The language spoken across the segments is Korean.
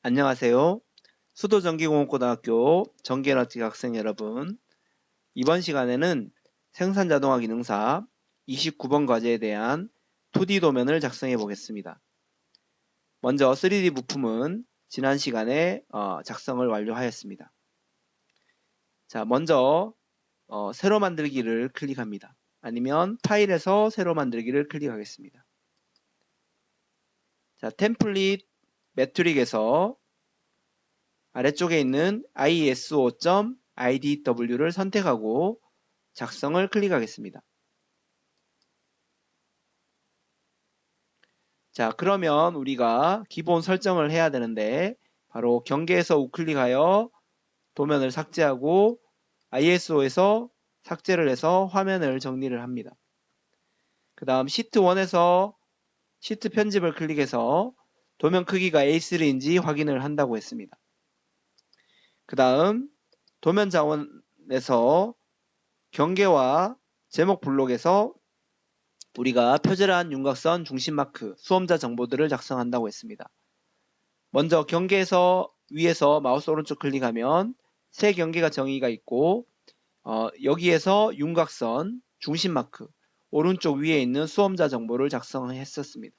안녕하세요. 수도전기공업고등학교 전기에너지 학생 여러분. 이번 시간에는 생산자동화 기능사 29번 과제에 대한 2D 도면을 작성해 보겠습니다. 먼저 3D 부품은 지난 시간에 작성을 완료하였습니다. 자, 먼저 새로 만들기를 클릭합니다. 아니면 파일에서 새로 만들기를 클릭하겠습니다. 자, 템플릿 매트릭에서 아래쪽에 있는 iso.idw를 선택하고 작성을 클릭하겠습니다. 자, 그러면 우리가 기본 설정을 해야 되는데 바로 경계에서 우클릭하여 도면을 삭제하고 ISO에서 삭제를 해서 화면을 정리를 합니다. 그 다음 시트 1에서 시트 편집을 클릭해서 도면 크기가 A3인지 확인을 한다고 했습니다. 그 다음 도면 자원에서 경계와 제목 블록에서 우리가 표절한 윤곽선 중심 마크, 수험자 정보들을 작성한다고 했습니다. 먼저 경계에서 위에서 마우스 오른쪽 클릭하면 새 경계가 정의가 있고 여기에서 윤곽선 중심 마크, 오른쪽 위에 있는 수험자 정보를 작성했었습니다.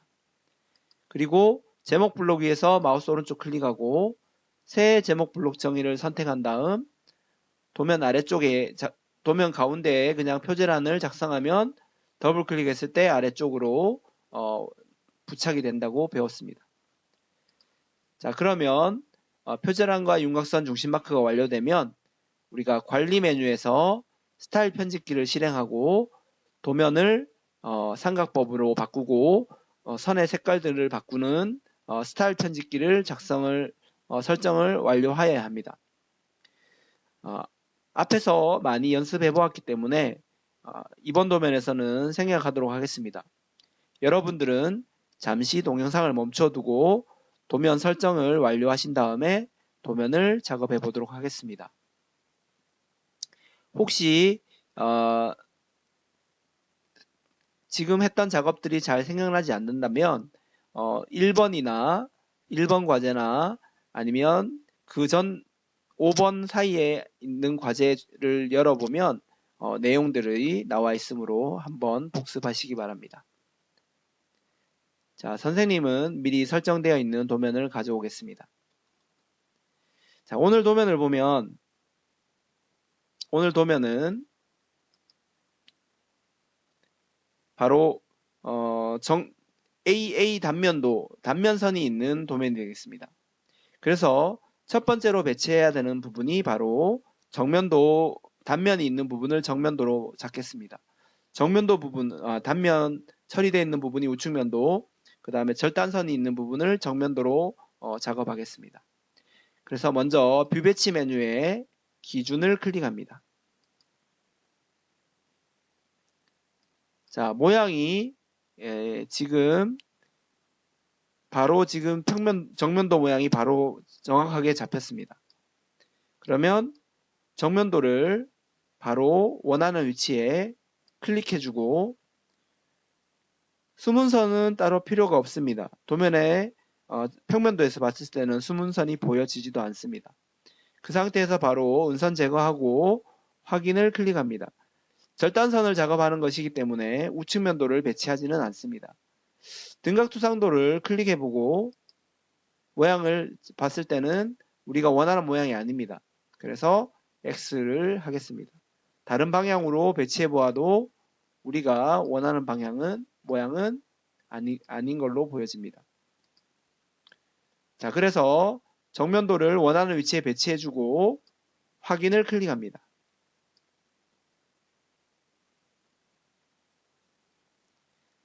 그리고 제목 블록 위에서 마우스 오른쪽 클릭하고 새 제목 블록 정의를 선택한 다음 도면 아래쪽에 도면 가운데에 그냥 표제란을 작성하면 더블 클릭했을 때 아래쪽으로 부착이 된다고 배웠습니다. 자, 그러면 표제란과 윤곽선 중심 마크가 완료되면 우리가 관리 메뉴에서 스타일 편집기를 실행하고 도면을 삼각법으로 바꾸고 선의 색깔들을 바꾸는 스타일 편집기를 설정을 완료하여야 합니다. 앞에서 많이 연습해 보았기 때문에 이번 도면에서는 생략하도록 하겠습니다. 여러분들은 잠시 동영상을 멈춰두고 도면 설정을 완료하신 다음에 도면을 작업해 보도록 하겠습니다. 혹시 지금 했던 작업들이 잘 생각나지 않는다면 1번 과제나 아니면 그 전 5번 사이에 있는 과제를 열어보면 내용들이 나와 있으므로 한번 복습하시기 바랍니다. 자, 선생님은 미리 설정되어 있는 도면을 가져오겠습니다. 자, 오늘 도면을 보면 오늘 도면은 바로 AA 단면선이 있는 도면이 되겠습니다. 그래서 첫 번째로 배치해야 되는 부분이 바로 정면도 단면이 있는 부분을 정면도로 잡겠습니다. 정면도 부분, 단면 처리되어 있는 부분이 우측면도, 그 다음에 절단선이 있는 부분을 정면도로 작업하겠습니다. 그래서 먼저 뷰 배치 메뉴에 기준을 클릭합니다. 자, 모양이 지금 정면도 모양이 바로 정확하게 잡혔습니다. 그러면 정면도를 바로 원하는 위치에 클릭해주고 수문선은 따로 필요가 없습니다. 도면에 평면도에서 봤을 때는 수문선이 보여지지도 않습니다. 그 상태에서 바로 은선 제거하고 확인을 클릭합니다. 절단선을 작업하는 것이기 때문에 우측면도를 배치하지는 않습니다. 등각투상도를 클릭해보고 모양을 봤을 때는 우리가 원하는 모양이 아닙니다. 그래서 X를 하겠습니다. 다른 방향으로 배치해보아도 우리가 원하는 모양은 아닌 걸로 보여집니다. 자, 그래서 정면도를 원하는 위치에 배치해주고 확인을 클릭합니다.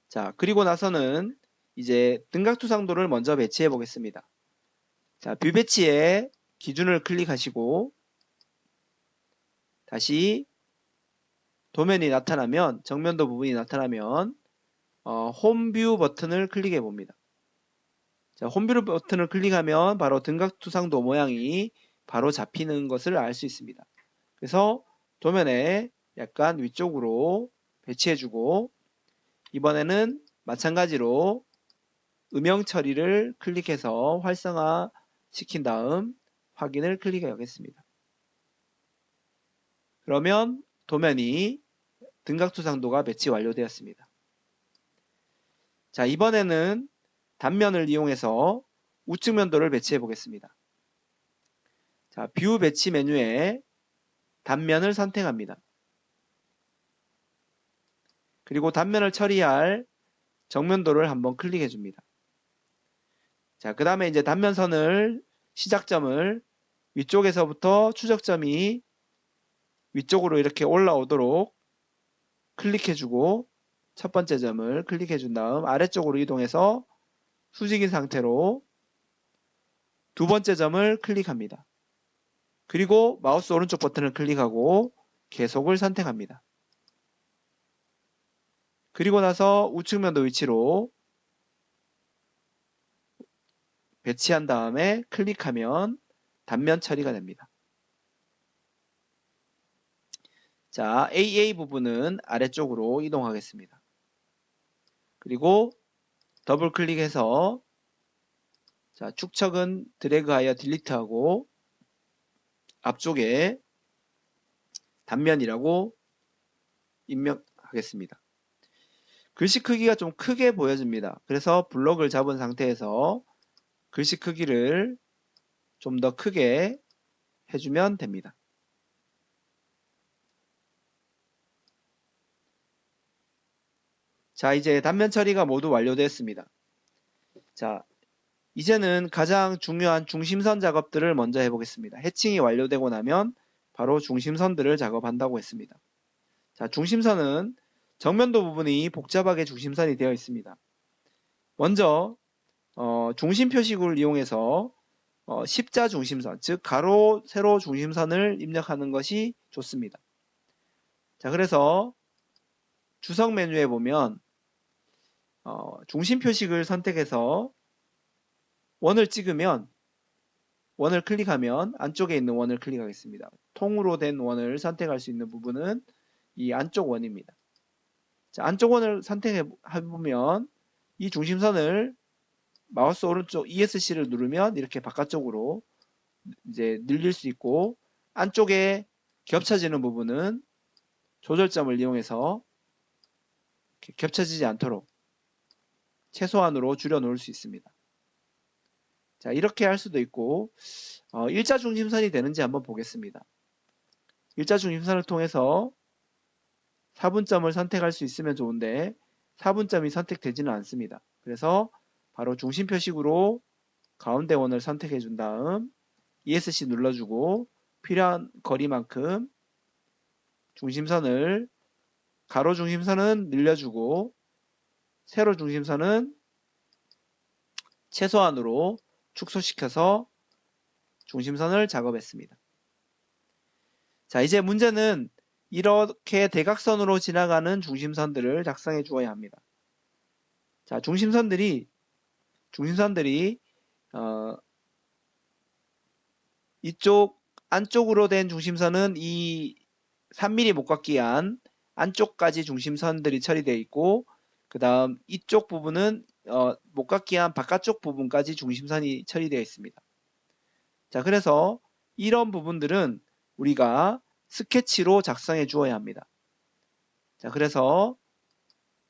자, 그리고 나서는 이제 등각투상도를 먼저 배치해 보겠습니다. 자, 뷰 배치에 기준을 클릭하시고 다시 도면이 나타나면 정면도 부분이 나타나면 홈뷰 버튼을 클릭해 봅니다. 자, 홈뷰 버튼을 클릭하면 바로 등각투상도 모양이 바로 잡히는 것을 알 수 있습니다. 그래서 도면에 약간 위쪽으로 배치해주고 이번에는 마찬가지로 음영 처리를 클릭해서 활성화 시킨 다음 확인을 클릭하겠습니다. 그러면 도면이 등각투상도가 배치 완료되었습니다. 자, 이번에는 단면을 이용해서 우측 면도를 배치해 보겠습니다. 자, 뷰 배치 메뉴에 단면을 선택합니다. 그리고 단면을 처리할 정면도를 한번 클릭해 줍니다. 자, 그 다음에 이제 단면선을 시작점을 위쪽에서부터 추적점이 위쪽으로 이렇게 올라오도록 클릭해 주고 첫 번째 점을 클릭해 준 다음 아래쪽으로 이동해서 수직인 상태로 두 번째 점을 클릭합니다. 그리고 마우스 오른쪽 버튼을 클릭하고 계속을 선택합니다. 그리고 나서 우측 면도 위치로 배치한 다음에 클릭하면 단면 처리가 됩니다. 자, AA 부분은 아래쪽으로 이동하겠습니다. 그리고 더블 클릭해서 자, 축척은 드래그하여 딜리트하고 앞쪽에 단면이라고 입력하겠습니다. 글씨 크기가 좀 크게 보여집니다. 그래서 블럭을 잡은 상태에서 글씨 크기를 좀 더 크게 해주면 됩니다. 자, 이제 단면 처리가 모두 완료됐습니다. 자, 이제는 가장 중요한 중심선 작업들을 먼저 해보겠습니다. 해칭이 완료되고 나면 바로 중심선들을 작업한다고 했습니다. 자, 중심선은 정면도 부분이 복잡하게 중심선이 되어 있습니다. 먼저 중심 표시구를 이용해서 십자 중심선, 즉 가로, 세로 중심선을 입력하는 것이 좋습니다. 자, 그래서 주석 메뉴에 보면 중심 표식을 선택해서 원을 찍으면 원을 클릭하면 안쪽에 있는 원을 클릭하겠습니다. 통으로 된 원을 선택할 수 있는 부분은 이 안쪽 원입니다. 자, 안쪽 원을 선택해 보면 이 중심선을 마우스 오른쪽 ESC를 누르면 이렇게 바깥쪽으로 이제 늘릴 수 있고 안쪽에 겹쳐지는 부분은 조절점을 이용해서 겹쳐지지 않도록 최소한으로 줄여 놓을 수 있습니다. 자, 이렇게 할 수도 있고 일자 중심선이 되는지 한번 보겠습니다. 일자 중심선을 통해서 4분점을 선택할 수 있으면 좋은데 4분점이 선택되지는 않습니다. 그래서 바로 중심 표식으로 가운데 원을 선택해 준 다음 ESC 눌러주고 필요한 거리만큼 중심선을 가로 중심선은 늘려주고 세로 중심선은 최소한으로 축소시켜서 중심선을 작업했습니다. 자, 이제 문제는 이렇게 대각선으로 지나가는 중심선들을 작성해 주어야 합니다. 자, 중심선들이 이쪽 안쪽으로 된 중심선은 이 3mm 목각기한 안쪽까지 중심선들이 처리되어 있고 그 다음 이쪽 부분은 목각기한 바깥쪽 부분까지 중심선이 처리되어 있습니다. 자, 그래서 이런 부분들은 우리가 스케치로 작성해 주어야 합니다. 자, 그래서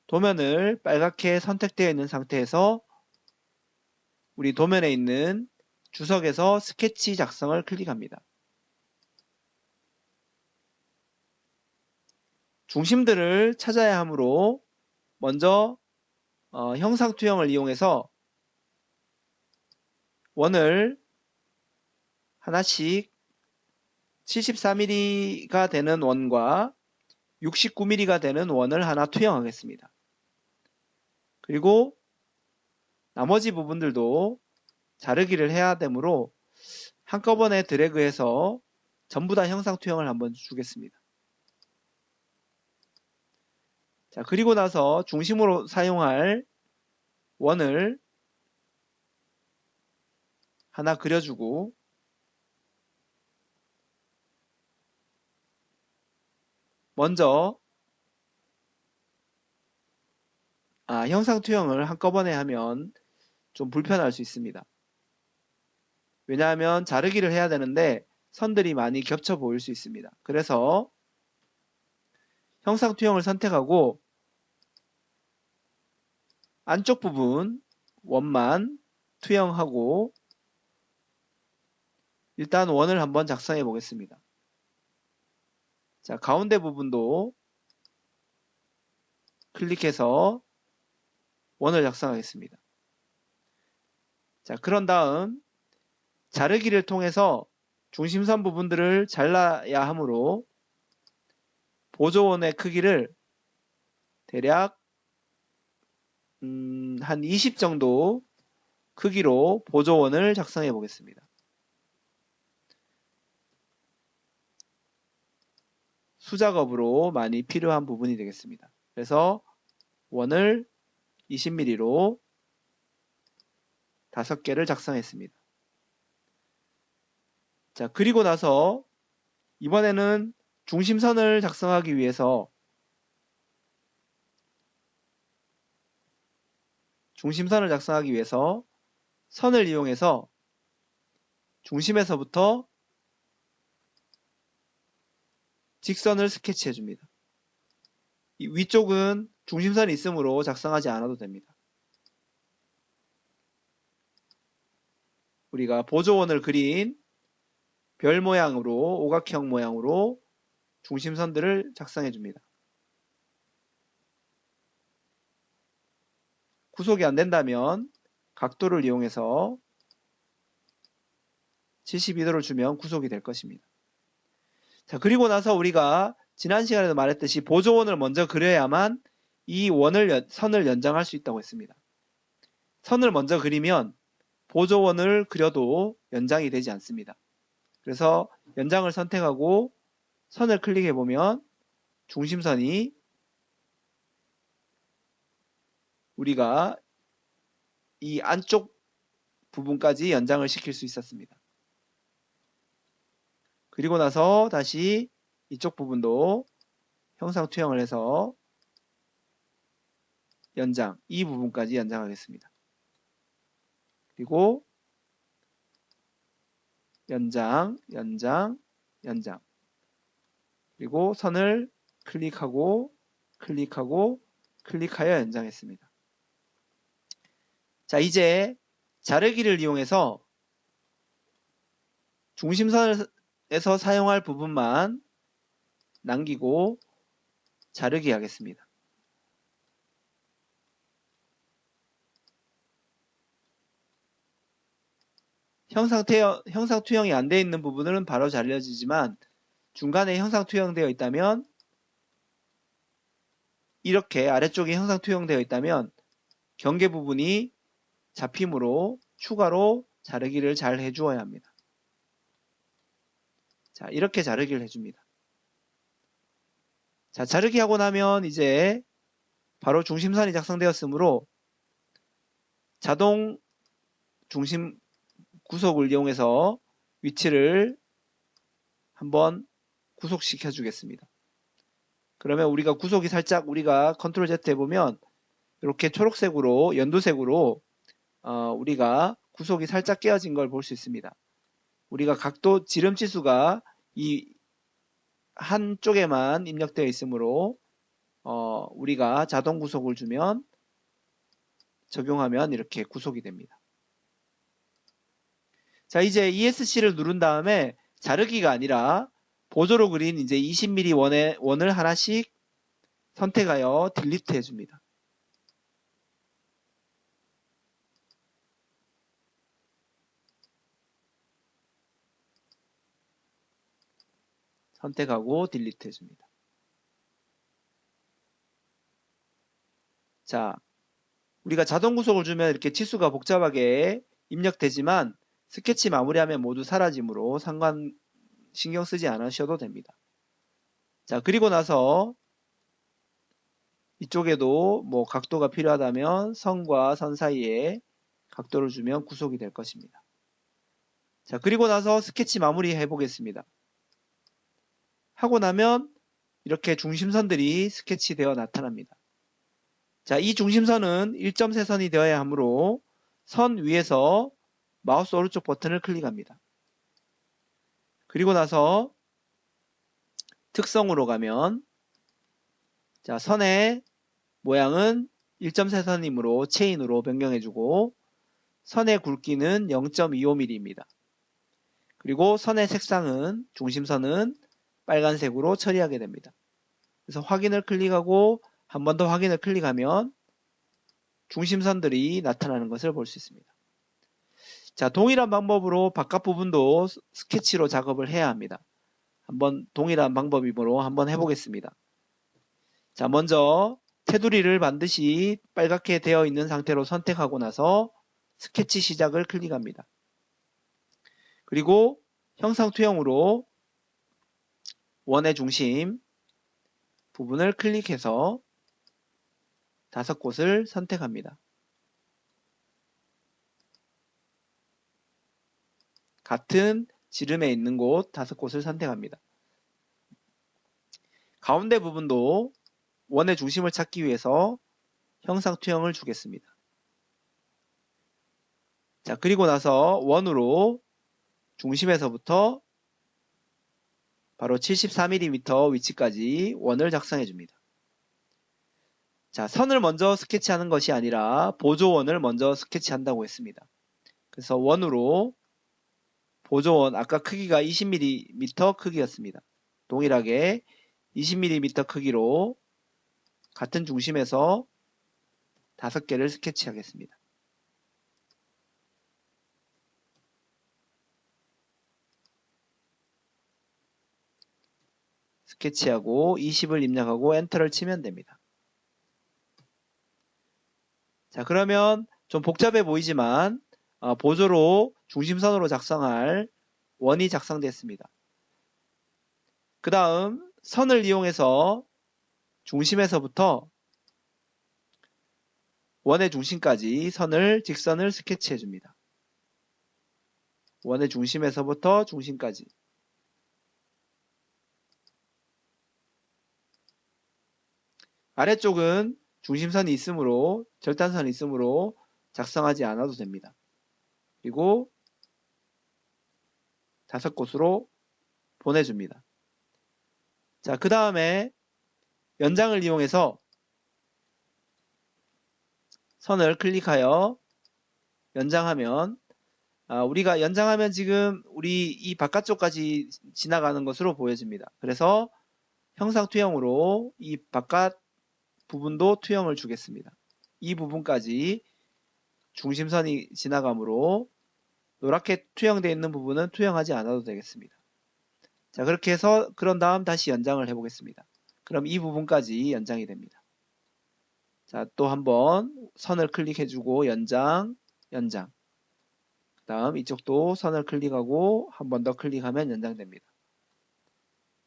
도면을 빨갛게 선택되어 있는 상태에서 우리 도면에 있는 주석에서 스케치 작성을 클릭합니다. 중심들을 찾아야 하므로 먼저 형상투영을 이용해서 원을 하나씩 74mm가 되는 원과 69mm가 되는 원을 하나 투영하겠습니다. 그리고 나머지 부분들도 자르기를 해야 되므로 한꺼번에 드래그해서 전부 다 형상 투영을 한번 주겠습니다. 자, 그리고 나서 중심으로 사용할 원을 하나 그려주고 먼저 형상 투영을 한꺼번에 하면 좀 불편할 수 있습니다. 왜냐하면 자르기를 해야 되는데 선들이 많이 겹쳐 보일 수 있습니다. 그래서 형상 투영을 선택하고 안쪽 부분 원만 투영하고 일단 원을 한번 작성해 보겠습니다. 자, 가운데 부분도 클릭해서 원을 작성하겠습니다. 자, 그런 다음 자르기를 통해서 중심선 부분들을 잘라야 하므로 보조원의 크기를 대략 한 20 정도 크기로 보조원을 작성해 보겠습니다. 수작업으로 많이 필요한 부분이 되겠습니다. 그래서 원을 20mm로 5개를 작성했습니다. 자, 그리고 나서 이번에는 중심선을 작성하기 위해서 선을 이용해서 중심에서부터 직선을 스케치해 줍니다. 이 위쪽은 중심선이 있으므로 작성하지 않아도 됩니다. 우리가 보조원을 그린 별 모양으로 오각형 모양으로 중심선들을 작성해 줍니다. 구속이 안 된다면 각도를 이용해서 72도를 주면 구속이 될 것입니다. 자, 그리고 나서 우리가 지난 시간에도 말했듯이 보조원을 먼저 그려야만 이 선을 연장할 수 있다고 했습니다. 선을 먼저 그리면 보조원을 그려도 연장이 되지 않습니다. 그래서 연장을 선택하고 선을 클릭해 보면 중심선이 우리가 이 안쪽 부분까지 연장을 시킬 수 있었습니다. 그리고 나서 다시 이쪽 부분도 형상 투영을 해서 이 부분까지 연장하겠습니다. 그리고 연장, 그리고 선을 클릭하여 연장했습니다. 자, 자르기를 이용해서 중심선에서 사용할 부분만 남기고 자르기 하겠습니다. 형상 투영이 안 되어 있는 부분은 바로 잘려지지만 중간에 형상 투영되어 있다면 이렇게 아래쪽에 형상 투영되어 있다면 경계 부분이 잡힘으로 추가로 자르기를 잘 해주어야 합니다. 자, 이렇게 자르기를 해줍니다. 자, 자르기 하고 나면 이제 바로 중심선이 작성되었으므로 자동 중심 구속을 이용해서 위치를 한번 구속시켜 주겠습니다. 그러면 우리가 우리가 컨트롤 Z 해보면 이렇게 초록색으로 연두색으로 우리가 구속이 살짝 깨어진 걸 볼 수 있습니다. 우리가 각도 지름치수가 이 한쪽에만 입력되어 있으므로 우리가 자동 구속을 적용하면 이렇게 구속이 됩니다. 자, 이제 ESC를 누른 다음에 자르기가 아니라 보조로 그린 이제 20mm 원을 하나씩 선택하여 딜리트 해줍니다. 선택하고 딜리트 해줍니다. 자, 우리가 자동 구속을 주면 이렇게 치수가 복잡하게 입력되지만 스케치 마무리하면 모두 사라지므로 신경 쓰지 않으셔도 됩니다. 자, 그리고 나서 이쪽에도 뭐 각도가 필요하다면 선과 선 사이에 각도를 주면 구속이 될 것입니다. 자, 그리고 나서 스케치 마무리 해보겠습니다. 하고 나면 이렇게 중심선들이 스케치되어 나타납니다. 자, 이 중심선은 1.3선이 되어야 하므로 선 위에서 마우스 오른쪽 버튼을 클릭합니다. 그리고 나서 특성으로 가면 자, 선의 모양은 1.3선이므로 체인으로 변경해주고 선의 굵기는 0.25mm입니다. 그리고 선의 색상은 중심선은 빨간색으로 처리하게 됩니다. 그래서 확인을 클릭하고 한 번 더 확인을 클릭하면 중심선들이 나타나는 것을 볼 수 있습니다. 자, 동일한 방법으로 바깥 부분도 스케치로 작업을 해야 합니다. 한번 동일한 방법으로 한번 해보겠습니다. 자, 먼저 테두리를 반드시 빨갛게 되어 있는 상태로 선택하고 나서 스케치 시작을 클릭합니다. 그리고 형상 투영으로 원의 중심 부분을 클릭해서 5곳을 선택합니다. 같은 지름에 있는 곳 5곳을 선택합니다. 가운데 부분도 원의 중심을 찾기 위해서 형상 투영을 주겠습니다. 자, 그리고 나서 원으로 중심에서부터 바로 74mm 위치까지 원을 작성해 줍니다. 자, 선을 먼저 스케치하는 것이 아니라 보조원을 먼저 스케치한다고 했습니다. 그래서 원으로 보조원, 아까 크기가 20mm 크기였습니다. 동일하게 20mm 크기로 같은 중심에서 5개를 스케치하겠습니다. 스케치하고 20을 입력하고 엔터를 치면 됩니다. 자, 그러면 좀 복잡해 보이지만 보조로 중심선으로 작성할 원이 작성됐습니다. 그 다음 선을 이용해서 중심에서부터 원의 중심까지 직선을 스케치해 줍니다. 원의 중심에서부터 중심까지. 아래쪽은 중심선이 있으므로 절단선이 있으므로 작성하지 않아도 됩니다. 그리고 5곳으로 보내줍니다. 자, 그 다음에 연장을 이용해서 선을 클릭하여 연장하면 우리가 연장하면 지금 우리 이 바깥쪽까지 지나가는 것으로 보여집니다. 그래서 형상 투영으로 이 바깥 부분도 투영을 주겠습니다. 이 부분까지 중심선이 지나가므로 노랗게 투영되어 있는 부분은 투영하지 않아도 되겠습니다. 자, 그렇게 해서 그런 다음 다시 연장을 해보겠습니다. 그럼 이 부분까지 연장이 됩니다. 자, 또 한번 선을 클릭해주고 연장, 연장. 그 다음 이쪽도 선을 클릭하고 한 번 더 클릭하면 연장됩니다.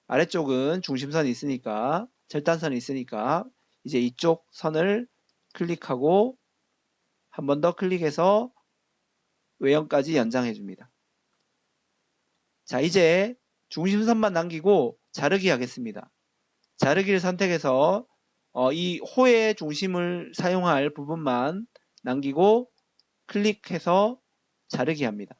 아래쪽은 중심선이 있으니까 절단선이 있으니까 이제 이쪽 선을 클릭하고 한 번 더 클릭해서 외형까지 연장해 줍니다. 자, 이제 중심선만 남기고 자르기 하겠습니다. 자르기를 선택해서 이 호의 중심을 사용할 부분만 남기고 클릭해서 자르기 합니다.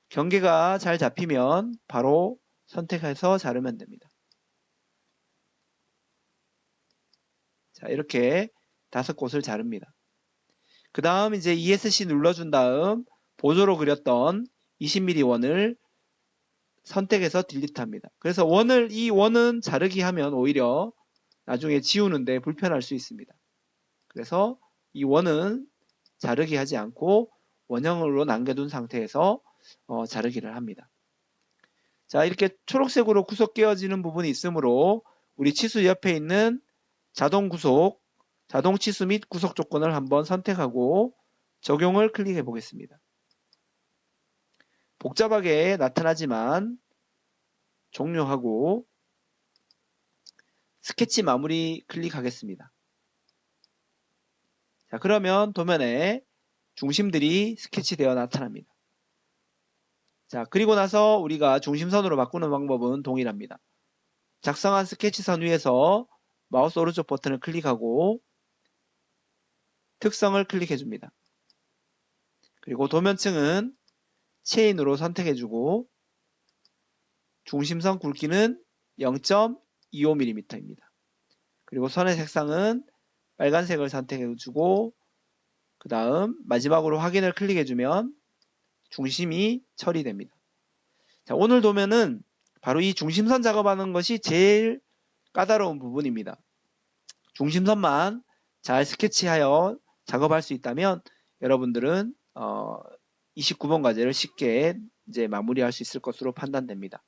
경계가 잘 잡히면 바로 선택해서 자르면 됩니다. 자, 이렇게 5곳을 자릅니다. 그 다음 이제 ESC 눌러준 다음 보조로 그렸던 20mm 원을 선택해서 딜리트합니다. 그래서 이 원은 자르기 하면 오히려 나중에 지우는데 불편할 수 있습니다. 그래서 이 원은 자르기 하지 않고 원형으로 남겨둔 상태에서 자르기를 합니다. 자, 이렇게 초록색으로 구속 깨어지는 부분이 있으므로 우리 치수 옆에 있는 자동 치수 및 구속 조건을 한번 선택하고 적용을 클릭해 보겠습니다. 복잡하게 나타나지만 종료하고 스케치 마무리 클릭하겠습니다. 자, 그러면 도면에 중심들이 스케치되어 나타납니다. 자, 그리고 나서 우리가 중심선으로 바꾸는 방법은 동일합니다. 작성한 스케치선 위에서 마우스 오른쪽 버튼을 클릭하고 특성을 클릭해 줍니다. 그리고 도면층은 체인으로 선택해주고 중심선 굵기는 0.25mm입니다. 그리고 선의 색상은 빨간색을 선택해주고 그 다음 마지막으로 확인을 클릭해주면 중심이 처리됩니다. 자, 오늘 도면은 바로 이 중심선 작업하는 것이 제일 까다로운 부분입니다. 중심선만 잘 스케치하여 작업할 수 있다면 여러분들은 29번 과제를 쉽게 이제 마무리할 수 있을 것으로 판단됩니다.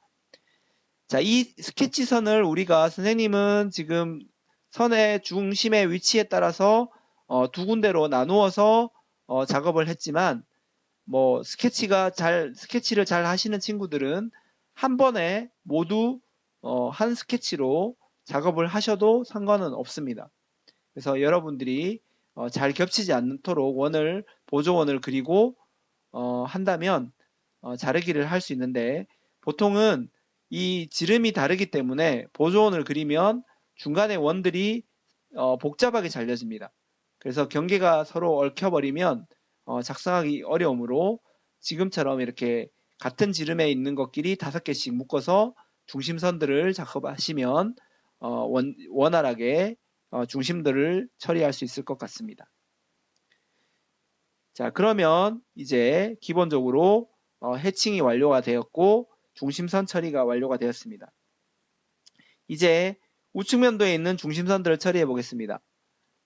자, 이 스케치선을 우리가 선생님은 지금 선의 중심의 위치에 따라서 두 군데로 나누어서 작업을 했지만 뭐 스케치를 잘 하시는 친구들은 한 번에 모두 한 스케치로 작업을 하셔도 상관은 없습니다. 그래서 여러분들이 잘 겹치지 않도록 보조원을 그리고 한다면 자르기를 할 수 있는데 보통은 이 지름이 다르기 때문에 보조원을 그리면 중간에 원들이 복잡하게 잘려집니다. 그래서 경계가 서로 얽혀버리면 작성하기 어려우므로 지금처럼 이렇게 같은 지름에 있는 것끼리 5개씩 묶어서 중심선들을 작업하시면 원활하게 중심들을 처리할 수 있을 것 같습니다. 자, 그러면 이제 기본적으로 해칭이 완료가 되었고 중심선 처리가 완료가 되었습니다. 이제 우측면도에 있는 중심선들을 처리해 보겠습니다.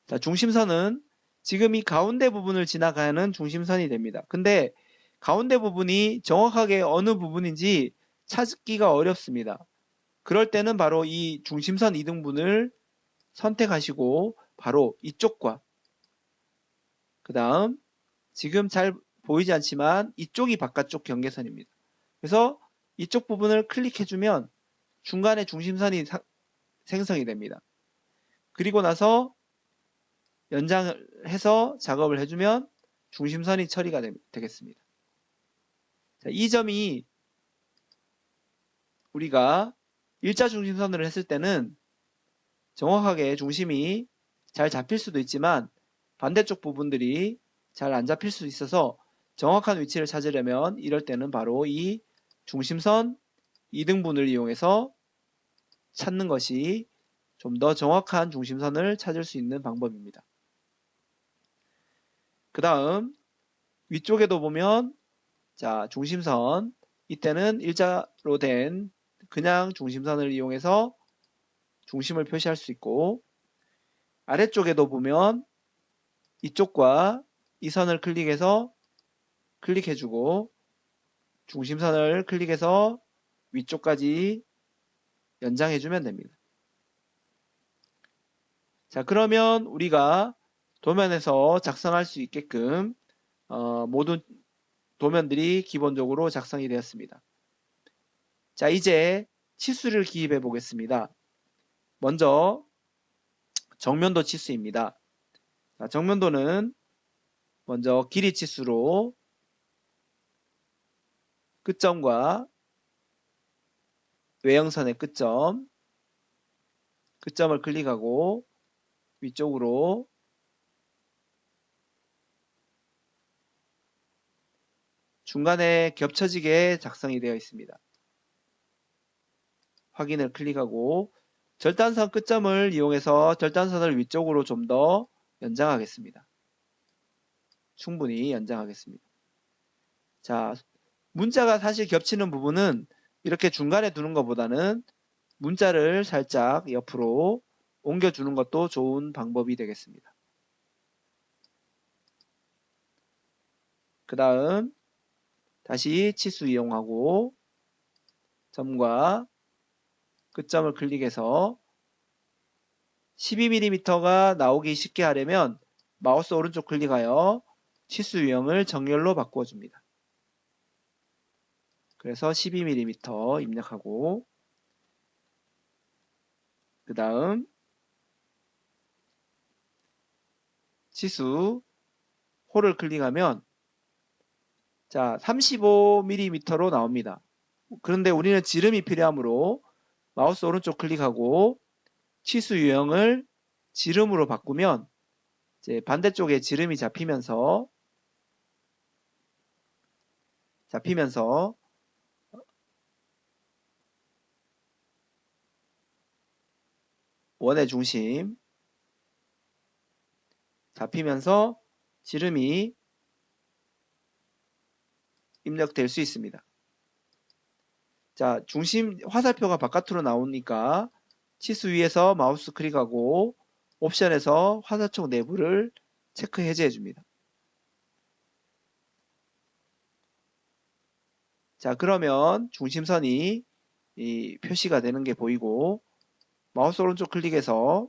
자, 중심선은 지금 이 가운데 부분을 지나가는 중심선이 됩니다. 근데 가운데 부분이 정확하게 어느 부분인지 찾기가 어렵습니다. 그럴 때는 바로 이 중심선 이등분을 선택하시고 바로 이쪽과 그 다음 지금 잘 보이지 않지만 이쪽이 바깥쪽 경계선입니다. 그래서 이쪽 부분을 클릭해주면 중간에 중심선이 생성이 됩니다. 그리고 나서 연장을 해서 작업을 해주면 중심선이 처리가 되겠습니다. 자, 이 점이 우리가 일자 중심선을 했을 때는 정확하게 중심이 잘 잡힐 수도 있지만 반대쪽 부분들이 잘 안 잡힐 수 있어서 정확한 위치를 찾으려면 이럴 때는 바로 이 중심선 이등분을 이용해서 찾는 것이 좀 더 정확한 중심선을 찾을 수 있는 방법입니다. 그 다음 위쪽에도 보면 자, 중심선 이때는 일자로 된 그냥 중심선을 이용해서 중심을 표시할 수 있고 아래쪽에도 보면 이쪽과 이 선을 클릭해주고 중심선을 클릭해서 위쪽까지 연장해주면 됩니다. 자, 그러면 우리가 도면에서 작성할 수 있게끔 모든 도면들이 기본적으로 작성이 되었습니다. 자, 이제 치수를 기입해 보겠습니다. 먼저 정면도 치수입니다. 자, 정면도는 먼저 길이 치수로 끝점과 외형선의 끝점을 클릭하고 위쪽으로 중간에 겹쳐지게 작성이 되어 있습니다. 확인을 클릭하고 절단선 끝점을 이용해서 절단선을 위쪽으로 좀 더 연장하겠습니다. 충분히 연장하겠습니다. 자, 문자가 사실 겹치는 부분은 이렇게 중간에 두는 것보다는 문자를 살짝 옆으로 옮겨주는 것도 좋은 방법이 되겠습니다. 그 다음 다시 치수 이용하고 점과 끝점을 클릭해서 12mm가 나오기 쉽게 하려면 마우스 오른쪽 클릭하여 치수 유형을 정렬로 바꿔줍니다. 그래서 12mm 입력하고 그 다음 치수 홀을 클릭하면 자 35mm로 나옵니다. 그런데 우리는 지름이 필요하므로 마우스 오른쪽 클릭하고 치수 유형을 지름으로 바꾸면 이제 반대쪽에 지름이 잡히면서 잡히면서 원의 중심 잡히면서 지름이 입력될 수 있습니다. 자, 중심 화살표가 바깥으로 나오니까 치수 위에서 마우스 클릭하고 옵션에서 화살촉 내부를 체크 해제해 줍니다. 자, 그러면 중심선이 표시가 되는 게 보이고 마우스 오른쪽 클릭해서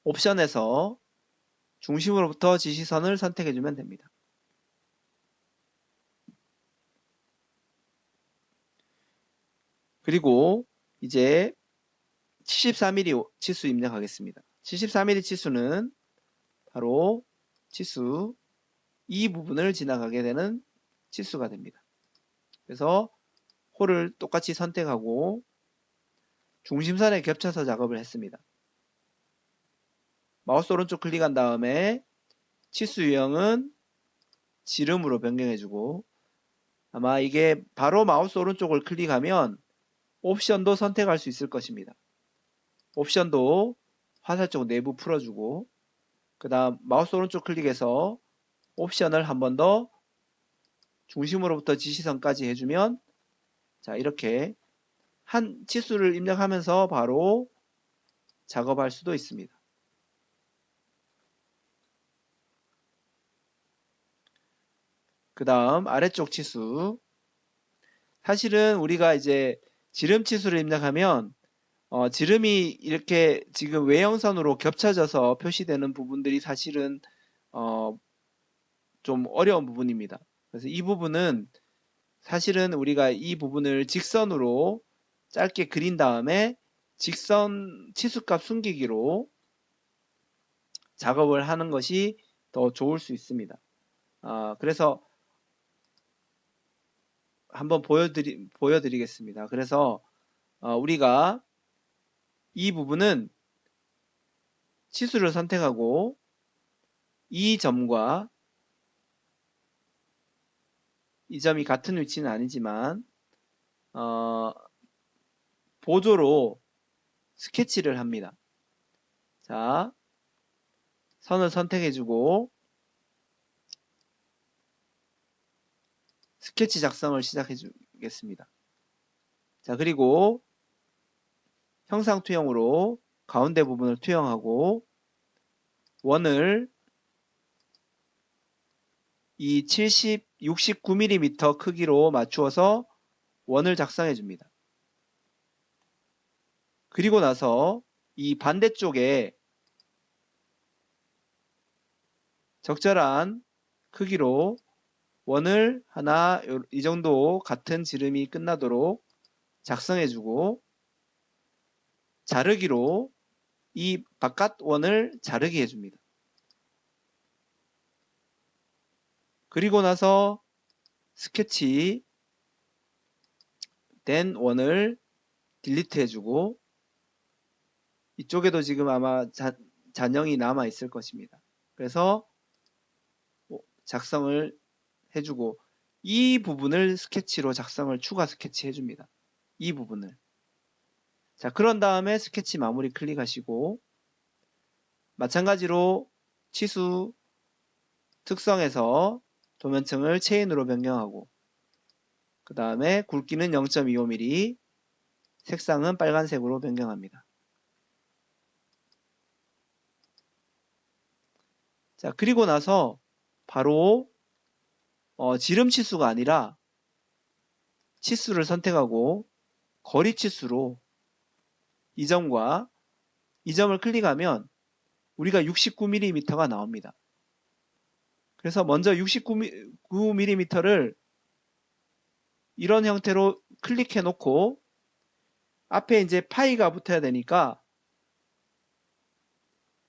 옵션에서 중심으로부터 지시선을 선택해 주면 됩니다. 그리고 이제 74mm 치수 입력하겠습니다. 74mm 치수는 바로 치수 이 부분을 지나가게 되는 치수가 됩니다. 그래서 홀을 똑같이 선택하고 중심선에 겹쳐서 작업을 했습니다. 마우스 오른쪽 클릭한 다음에 치수 유형은 지름으로 변경해주고 아마 이게 바로 마우스 오른쪽을 클릭하면 옵션도 선택할 수 있을 것입니다. 옵션도 화살쪽 내부 풀어주고 그 다음 마우스 오른쪽 클릭해서 옵션을 한 번 더 중심으로부터 지시선까지 해주면 자 이렇게 한 치수를 입력하면서 바로 작업할 수도 있습니다. 그 다음 아래쪽 치수 사실은 우리가 이제 지름 치수를 입력하면 지름이 이렇게 지금 외형선으로 겹쳐져서 표시되는 부분들이 사실은 좀 어려운 부분입니다. 그래서 이 부분은 사실은 우리가 이 부분을 직선으로 짧게 그린 다음에 직선 치수값 숨기기로 작업을 하는 것이 더 좋을 수 있습니다. 그래서 한번 보여드리겠습니다. 그래서 우리가 이 부분은 치수를 선택하고 이 점과 이 점이 같은 위치는 아니지만 보조로 스케치를 합니다. 자, 선을 선택해주고 스케치 작성을 시작해 주겠습니다. 자, 그리고 형상 투영으로 가운데 부분을 투영하고 원을 이 69mm 크기로 맞추어서 원을 작성해 줍니다. 그리고 나서 이 반대쪽에 적절한 크기로 원을 하나 이 정도 같은 지름이 끝나도록 작성해 주고 자르기로 이 바깥 원을 자르게 해줍니다. 그리고 나서 스케치 된 원을 딜리트 해주고 이쪽에도 지금 아마 잔영이 남아 있을 것입니다. 그래서 작성을 해주고 이 부분을 스케치로 작성을 추가 스케치 해줍니다. 이 부분을. 자, 그런 다음에 스케치 마무리 클릭하시고 마찬가지로 치수 특성에서 도면층을 체인으로 변경하고 그 다음에 굵기는 0.25mm 색상은 빨간색으로 변경합니다. 자, 그리고 나서 바로 지름 치수가 아니라 치수를 선택하고 거리 치수로 이 점과 이 점을 클릭하면 우리가 69mm가 나옵니다. 그래서 먼저 69mm를 이런 형태로 클릭해 놓고 앞에 이제 파이가 붙어야 되니까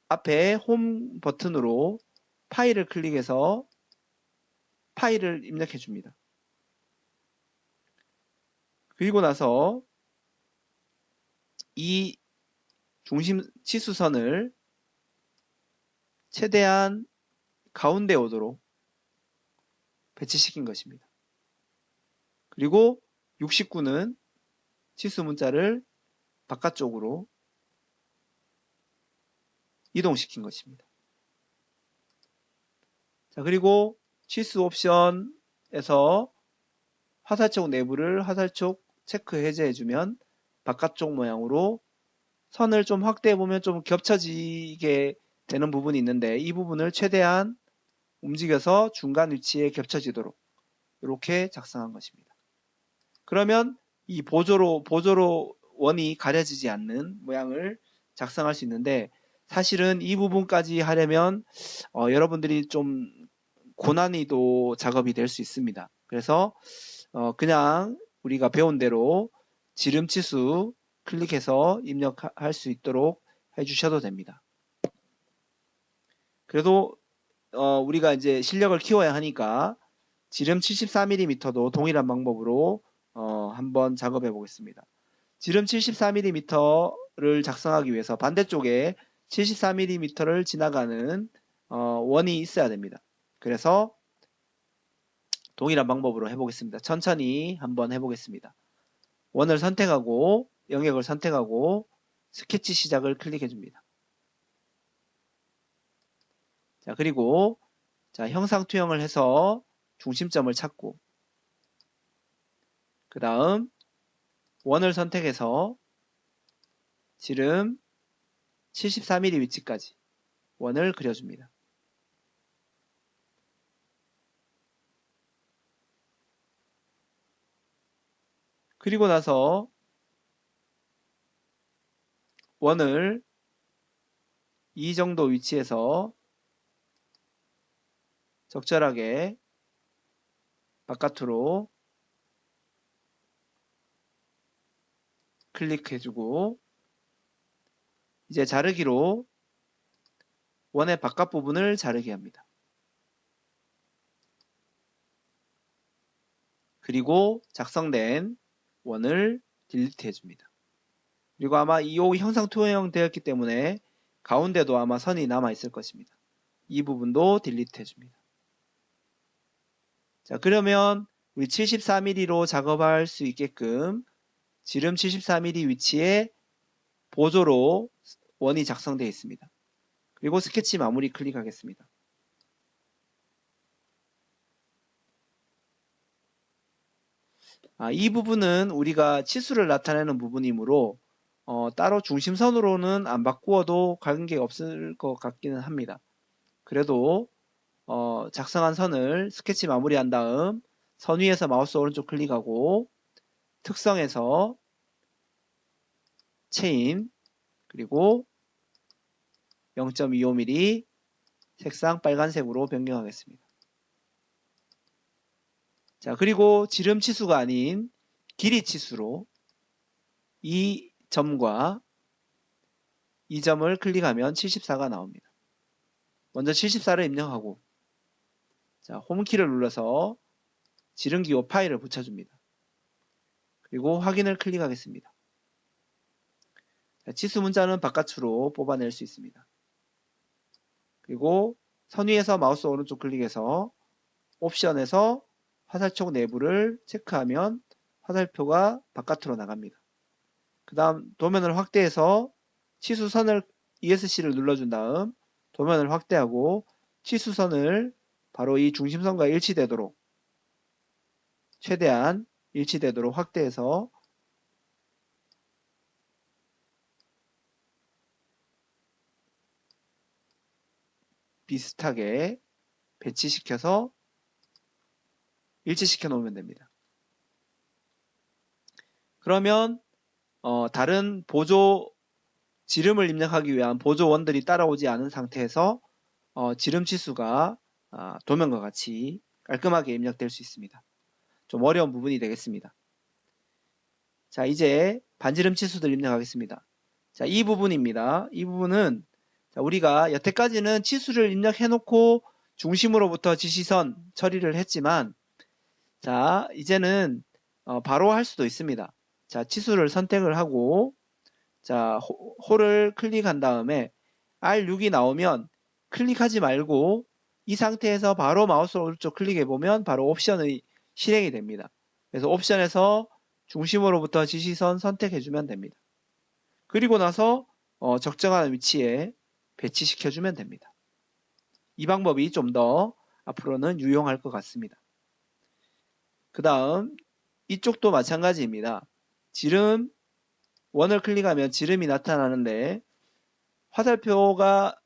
앞에 홈 버튼으로 파일을 클릭해서 파일을 입력해 줍니다. 그리고 나서 이 중심 치수선을 최대한 가운데 오도록 배치시킨 것입니다. 그리고 69는 치수 문자를 바깥쪽으로 이동시킨 것입니다. 자, 그리고 치수 옵션에서 화살촉 내부를 화살촉 체크 해제해주면 바깥쪽 모양으로 선을 좀 확대해보면 좀 겹쳐지게 되는 부분이 있는데 이 부분을 최대한 움직여서 중간 위치에 겹쳐지도록 이렇게 작성한 것입니다. 그러면 이 보조로 원이 가려지지 않는 모양을 작성할 수 있는데 사실은 이 부분까지 하려면 여러분들이 좀 고난이도 작업이 될 수 있습니다. 그래서 그냥 우리가 배운 대로 지름치수 클릭해서 입력할 수 있도록 해주셔도 됩니다. 그래도 우리가 이제 실력을 키워야 하니까 지름 74mm도 동일한 방법으로 한번 작업해 보겠습니다. 지름 74mm를 작성하기 위해서 반대쪽에 74mm를 지나가는 원이 있어야 됩니다. 그래서 동일한 방법으로 해보겠습니다. 천천히 한번 해보겠습니다. 원을 선택하고 영역을 선택하고 스케치 시작을 클릭해 줍니다. 자, 그리고 자, 형상 투영을 해서 중심점을 찾고 그 다음 원을 선택해서 지름 74mm 위치까지 원을 그려줍니다. 그리고 나서 원을 이 정도 위치에서 적절하게 바깥으로 클릭해주고 이제 자르기로 원의 바깥 부분을 자르게 합니다. 그리고 작성된 원을 딜리트 해줍니다. 그리고 아마 이 형상 투영 되었기 때문에 가운데도 아마 선이 남아 있을 것입니다. 이 부분도 딜리트 해줍니다. 자, 그러면 우리 74mm로 작업할 수 있게끔 지름 74mm 위치에 보조로 원이 작성되어 있습니다. 그리고 스케치 마무리 클릭하겠습니다. 이 부분은 우리가 치수를 나타내는 부분이므로 따로 중심선으로는 안 바꾸어도 관계가 없을 것 같기는 합니다. 그래도 작성한 선을 스케치 마무리한 다음 선 위에서 마우스 오른쪽 클릭하고 특성에서 체인 그리고 0.25mm 색상 빨간색으로 변경하겠습니다. 자, 그리고 지름 치수가 아닌 길이 치수로 이 점과 이 점을 클릭하면 74가 나옵니다. 먼저 74를 입력하고 자, 홈키를 눌러서 지름기호 파일을 붙여줍니다. 그리고 확인을 클릭하겠습니다. 자, 치수 문자는 바깥으로 뽑아낼 수 있습니다. 그리고 선 위에서 마우스 오른쪽 클릭해서 옵션에서 화살촉 내부를 체크하면 화살표가 바깥으로 나갑니다. 그 다음 도면을 확대해서 치수선을 ESC를 눌러준 다음 도면을 확대하고 치수선을 바로 이 중심선과 일치되도록 최대한 일치되도록 확대해서 비슷하게 배치시켜서 일치시켜 놓으면 됩니다. 그러면 다른 보조 지름을 입력하기 위한 보조원들이 따라오지 않은 상태에서 지름 치수가 도면과 같이 깔끔하게 입력될 수 있습니다. 좀 어려운 부분이 되겠습니다. 자, 이제 반지름 치수들 입력하겠습니다. 자, 이 부분입니다. 이 부분은 자, 우리가 여태까지는 치수를 입력해 놓고 중심으로부터 지시선 처리를 했지만 자, 이제는 바로 할 수도 있습니다. 자, 치수를 선택을 하고 자, 홀을 클릭한 다음에 R6이 나오면 클릭하지 말고 이 상태에서 바로 마우스 오른쪽 클릭해 보면 바로 옵션이 실행이 됩니다. 그래서 옵션에서 중심으로부터 지시선 선택해 주면 됩니다. 그리고 나서 적정한 위치에 배치시켜 주면 됩니다. 이 방법이 좀 더 앞으로는 유용할 것 같습니다. 그 다음 이쪽도 마찬가지입니다. 지름 원을 클릭하면 지름이 나타나는데 화살표가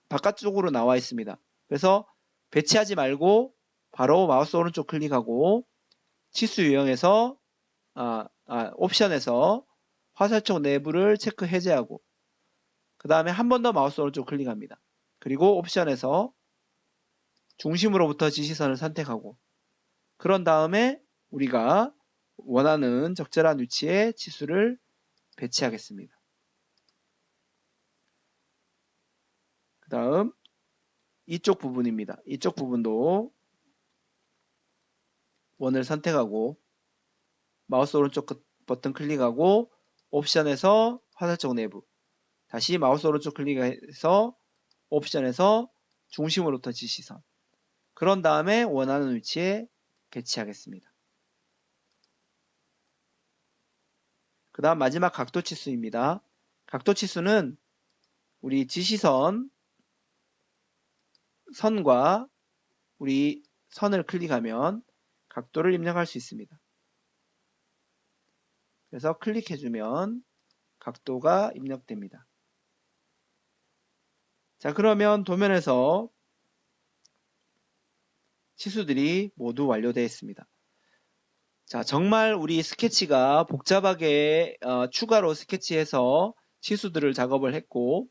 바깥쪽으로 나와 있습니다. 그래서 배치하지 말고 바로 마우스 오른쪽 클릭하고 치수 유형에서 옵션에서 화살촉 내부를 체크 해제하고 그 다음에 한 번 더 마우스 오른쪽 클릭합니다. 그리고 옵션에서 중심으로부터 지시선을 선택하고 그런 다음에 우리가 원하는 적절한 위치에 치수를 배치하겠습니다. 그 다음 이쪽 부분입니다. 이쪽 부분도 원을 선택하고 마우스 오른쪽 버튼 클릭하고 옵션에서 화살촉 내부 다시 마우스 오른쪽 클릭해서 옵션에서 중심으로부터 지시선 그런 다음에 원하는 위치에 배치하겠습니다. 그 다음 마지막 각도 치수입니다. 각도 치수는 우리 지시선 선과 우리 선을 클릭하면 각도를 입력할 수 있습니다. 그래서 클릭해주면 각도가 입력됩니다. 자, 그러면 도면에서 치수들이 모두 완료되어 있습니다. 자, 정말 우리 스케치가 복잡하게 추가로 스케치해서 치수들을 작업을 했고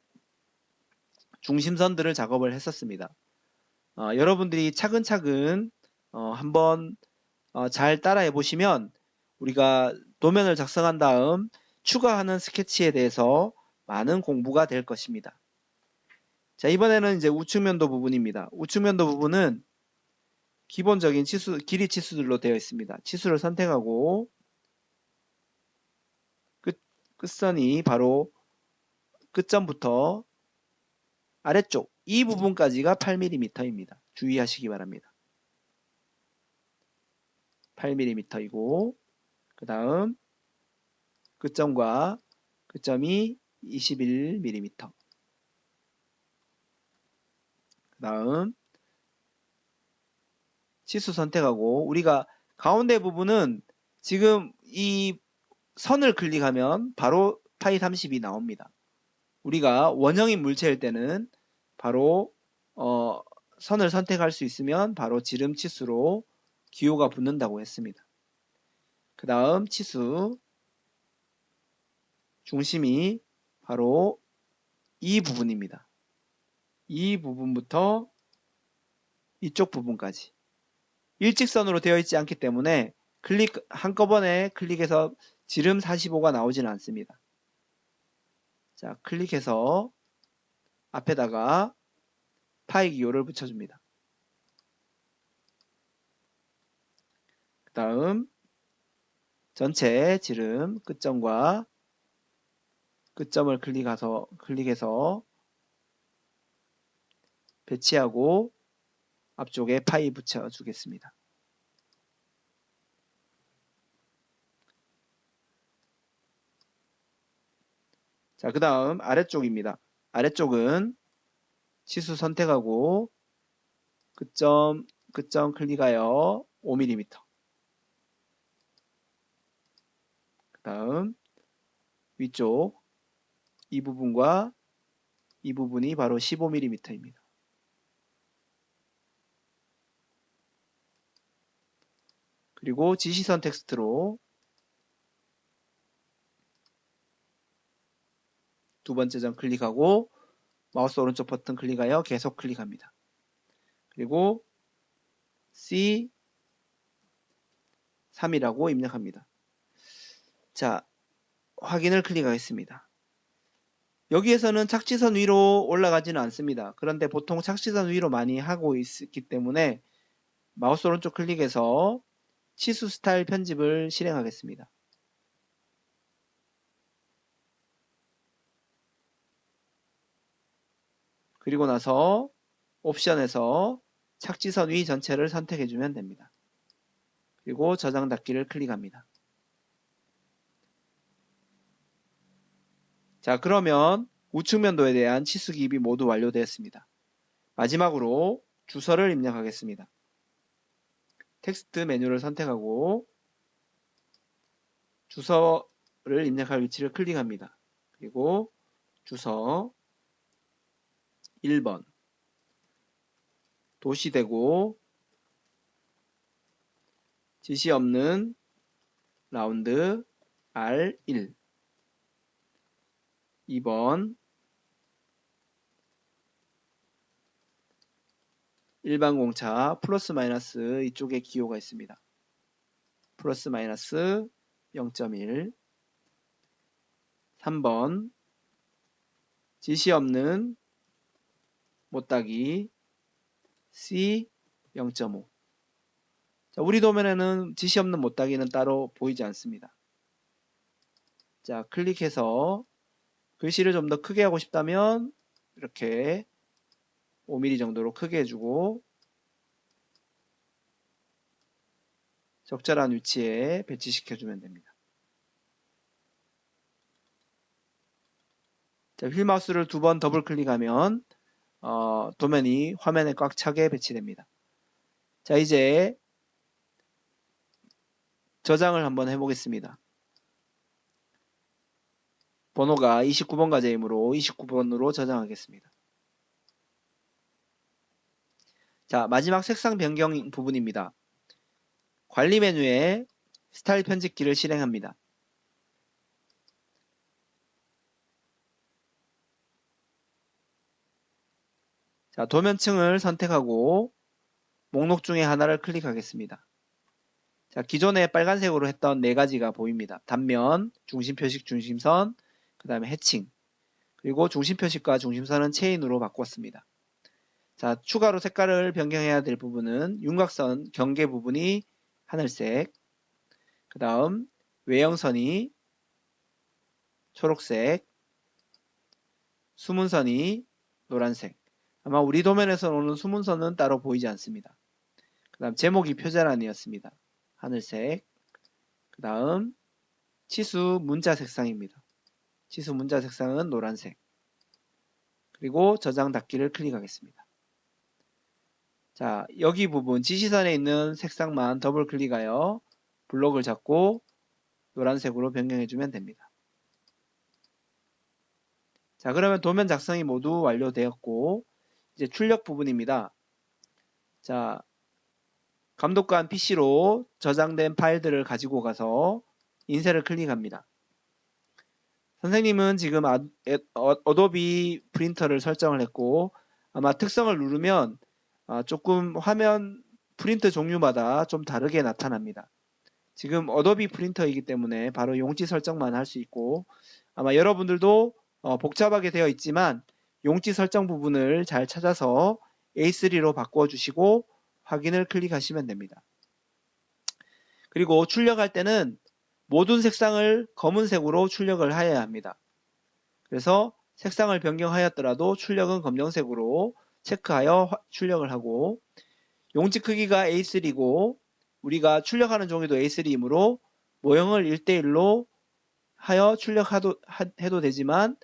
중심선들을 작업을 했었습니다. 여러분들이 차근차근 한번 잘 따라해 보시면 우리가 도면을 작성한 다음 추가하는 스케치에 대해서 많은 공부가 될 것입니다. 자, 이번에는 이제 우측면도 부분입니다. 우측면도 부분은 기본적인 길이 치수들로 되어 있습니다. 치수를 선택하고 끝선이 바로 끝점부터 아래쪽 이 부분까지가 8mm입니다. 주의하시기 바랍니다. 8mm이고 그 다음 끝점과 끝점이 21mm 그 다음 치수 선택하고 우리가 가운데 부분은 지금 이 선을 클릭하면 바로 파이 30이 나옵니다. 우리가 원형인 물체일 때는 바로 선을 선택할 수 있으면 바로 지름 치수로 기호가 붙는다고 했습니다. 그 다음 치수 중심이 바로 이 부분입니다. 이 부분부터 이쪽 부분까지 일직선으로 되어 있지 않기 때문에 한꺼번에 클릭해서 지름 45가 나오지는 않습니다. 자, 클릭해서 앞에다가 파이 기호를 붙여줍니다. 그 다음 전체 지름 끝점과 끝점을 클릭해서 배치하고 앞쪽에 파이 붙여주겠습니다. 자, 그 다음 아래쪽입니다. 아래쪽은 치수 선택하고 끝점 클릭하여 5mm. 그 다음 위쪽 이 부분과 이 부분이 바로 15mm입니다. 그리고 지시선 텍스트로 두 번째 점 클릭하고 마우스 오른쪽 버튼 클릭하여 계속 클릭합니다. 그리고 C3이라고 입력합니다. 자, 확인을 클릭하겠습니다. 여기에서는 착지선 위로 올라가지는 않습니다. 그런데 보통 착지선 위로 많이 하고 있기 때문에 마우스 오른쪽 클릭해서 치수 스타일 편집을 실행하겠습니다. 그리고 나서 옵션에서 착지선 위 전체를 선택해주면 됩니다. 그리고 저장 닫기를 클릭합니다. 자, 그러면 우측면도에 대한 치수 기입이 모두 완료되었습니다. 마지막으로 주소를 입력하겠습니다. 텍스트 메뉴를 선택하고 주소를 입력할 위치를 클릭합니다. 그리고 주소 1번 도시대구 지시 없는 라운드 R1 2번 일반 공차 플러스 마이너스 이쪽에 기호가 있습니다. 플러스 마이너스 0.1 3번 지시 없는 못따기 C 0.5 자, 우리 도면에는 지시 없는 못따기는 따로 보이지 않습니다. 자, 클릭해서 글씨를 좀 더 크게 하고 싶다면 이렇게 5mm 정도로 크게 해주고 적절한 위치에 배치시켜주면 됩니다. 자, 휠마우스를 2번 더블 클릭하면 도면이 화면에 꽉 차게 배치됩니다. 자, 이제 저장을 한번 해보겠습니다. 번호가 29번 과제이므로 29번으로 저장하겠습니다. 자, 마지막 색상 변경 부분입니다. 관리 메뉴에 스타일 편집키를 실행합니다. 자, 도면층을 선택하고 목록 중에 하나를 클릭하겠습니다. 자, 기존에 빨간색으로 했던 4가지가 보입니다. 단면, 중심 표식, 중심선, 그 다음에 해칭, 그리고 중심 표식과 중심선은 체인으로 바꿨습니다. 자, 추가로 색깔을 변경해야 될 부분은 윤곽선 경계 부분이 하늘색, 그 다음 외형선이 초록색, 수문선이 노란색. 아마 우리 도면에서 오는 수문선은 따로 보이지 않습니다. 그 다음 제목이 표제란이었습니다. 하늘색. 그 다음 치수 문자 색상입니다. 치수 문자 색상은 노란색. 그리고 저장 닫기를 클릭하겠습니다. 자, 여기 부분 지시선에 있는 색상만 더블 클릭하여 블록을 잡고 노란색으로 변경해주면 됩니다. 자, 그러면 도면 작성이 모두 완료되었고 이제 출력 부분입니다. 자, 감독관 PC로 저장된 파일들을 가지고 가서 인쇄를 클릭합니다. 선생님은 지금 어도비 프린터를 설정을 했고 아마 특성을 누르면 조금 화면 프린트 종류마다 좀 다르게 나타납니다. 지금 어도비 프린터이기 때문에 바로 용지 설정만 할 수 있고 아마 여러분들도 복잡하게 되어 있지만 용지 설정 부분을 잘 찾아서 A3로 바꿔주시고 확인을 클릭하시면 됩니다. 그리고 출력할 때는 모든 색상을 검은색으로 출력을 해야 합니다. 그래서 색상을 변경하였더라도 출력은 검정색으로 체크하여 출력을 하고 용지 크기가 A3고 우리가 출력하는 종이도 A3이므로 모형을 1:1로 하여 출력해도 되지만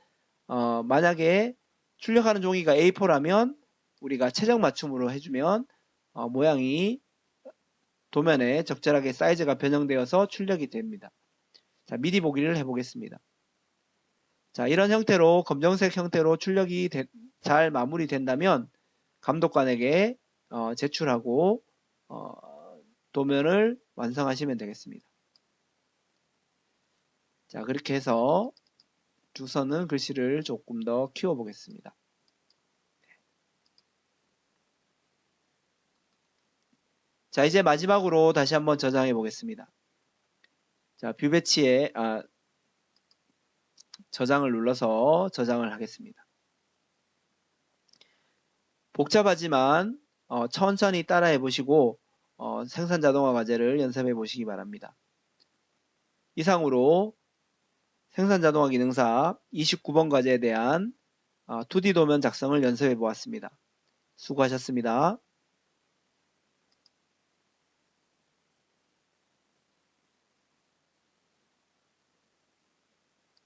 만약에 출력하는 종이가 A4라면 우리가 최적 맞춤으로 해주면 모양이 도면에 적절하게 사이즈가 변형되어서 출력이 됩니다. 자, 미리 보기를 해보겠습니다. 자, 이런 형태로 검정색 형태로 출력이 잘 마무리된다면 감독관에게 제출하고 도면을 완성하시면 되겠습니다. 자, 그렇게 해서 주선은 글씨를 조금 더 키워 보겠습니다. 자, 이제 마지막으로 다시 한번 저장해 보겠습니다. 자, 뷰 배치에 저장을 눌러서 저장을 하겠습니다. 복잡하지만 천천히 따라해 보시고 생산 자동화 과제를 연습해 보시기 바랍니다. 이상으로 생산 자동화 기능사 29번 과제에 대한 2D 도면 작성을 연습해 보았습니다. 수고하셨습니다.